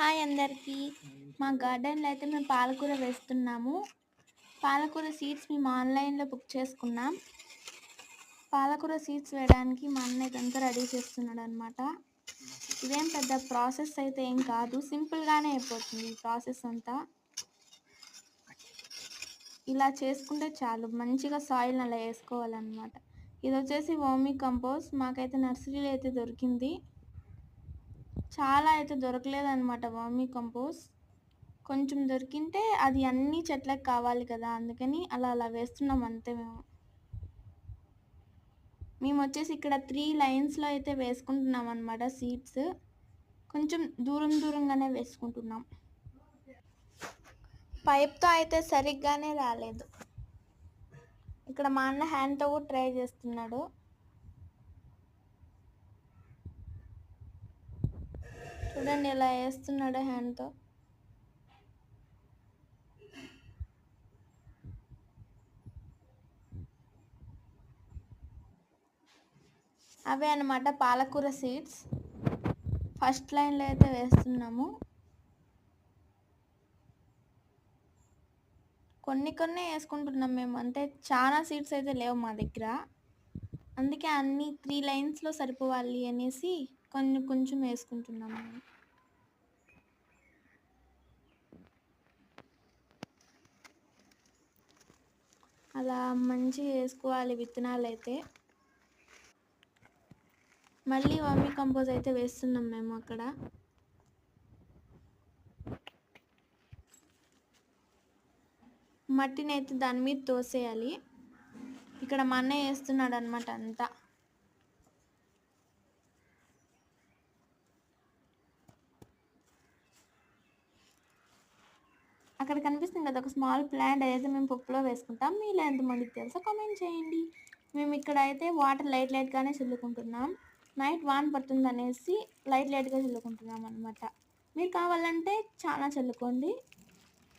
Hi అందరికీ. మా గార్డెన్లో అయితే మేము పాలకూర వేస్తున్నాము. పాలకూర సీడ్స్ మేము ఆన్లైన్లో బుక్ చేసుకున్నాం. పాలకూర సీడ్స్ వేయడానికి మా అన్న ఇదంతా రెడీ చేస్తున్నాడు అనమాట. ఇదేం పెద్ద ప్రాసెస్ అయితే ఏం కాదు, సింపుల్గానే అయిపోతుంది ఈ ప్రాసెస్ అంతా. ఇలా చేసుకుంటే చాలు, మంచిగా సాయిల్ అలా వేసుకోవాలన్నమాట. ఇది వచ్చేసి వర్మీ కంపోస్ట్, మాకైతే నర్సరీలో అయితే దొరికింది. చాలా అయితే దొరకలేదన్నమాట వర్మీ కంపోస్ట్. కొంచెం దొరికింటే అది అన్ని చెట్లకు కావాలి కదా, అందుకని అలా వేస్తున్నాం అంతే. మేము వచ్చేసి ఇక్కడ 3 లైన్స్లో అయితే వేసుకుంటున్నాం అనమాట సీడ్స్. కొంచెం దూరంగానే వేసుకుంటున్నాం. పైప్తో అయితే సరిగ్గానే రాలేదు. ఇక్కడ మా అన్న హ్యాండ్తో కూడా ట్రై చేస్తున్నాడు. చూడండి ఎలా వేస్తున్నాడో హ్యాండ్తో. అవే అన్నమాట పాలకూర సీడ్స్. ఫస్ట్ లైన్లో అయితే వేస్తున్నాము. కొన్ని వేసుకుంటున్నాం మేము, అంటే చాలా సీడ్స్ అయితే లేవు మా దగ్గర, అందుకే అన్ని 3 లైన్స్లో సరిపోవాలి అనేసి కొంచెం వేసుకుంటున్నాము మేము. అలా మంచిగా వేసుకోవాలి విత్తనాలు అయితే. మళ్ళీ వర్మీ కంపోజ్ అయితే వేస్తున్నాం మేము అక్కడ. మట్టిని అయితే దాని మీద తోసేయాలి. ఇక్కడ మా అన్నయ్య వేస్తున్నాడు అనమాట అంతా. అక్కడ కనిపిస్తుంది కదా ఒక స్మాల్ ప్లాంట్, అయితే మేము పప్పులో వేసుకుంటాం. మీలో ఎంతమందికి తెలుసో కామెంట్ చేయండి. మేము ఇక్కడ అయితే వాటర్ లైట్గానే చల్లుకుంటున్నాం. నైట్ వాన్ పడుతుంది అనేసి లైట్గా చల్లుకుంటున్నాం అనమాట. మీరు కావాలంటే చాలా చల్లుకోండి.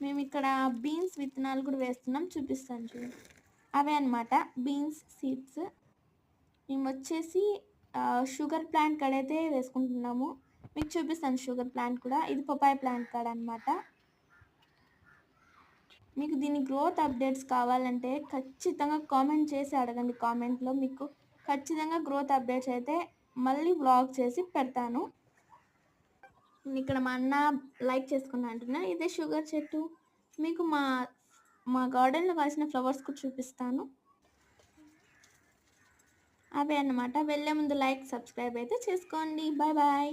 మేము ఇక్కడ బీన్స్ విత్తనాలు కూడా వేస్తున్నాం, చూపిస్తాను చూడండి. అవే అనమాట బీన్స్ సీడ్స్. మేము వచ్చేసి షుగర్ ప్లాంట్ కాడైతే వేసుకుంటున్నాము. మీకు చూపిస్తాను షుగర్ ప్లాంట్ కూడా. ఇది పపాయ ప్లాంట్ కాడ అనమాట. మీకు దీని గ్రోత్ అప్డేట్స్ కావాలంటే ఖచ్చితంగా కామెంట్ చేసి అడగండి. కామెంట్లో మీకు ఖచ్చితంగా గ్రోత్ అప్డేట్స్ అయితే మళ్ళీ వ్లాగ్ చేసి పెడతాను. ఇక్కడ మా అన్న లైక్ చేసుకున్నా అంటున్నా. ఇదే షుగర్ చెట్టు. మీకు మా గార్డెన్లో కాసిన ఫ్లవర్స్ కూడా చూపిస్తాను. అవే అన్నమాట. వెళ్ళే ముందు లైక్ సబ్స్క్రైబ్ అయితే చేసుకోండి. Bye bye.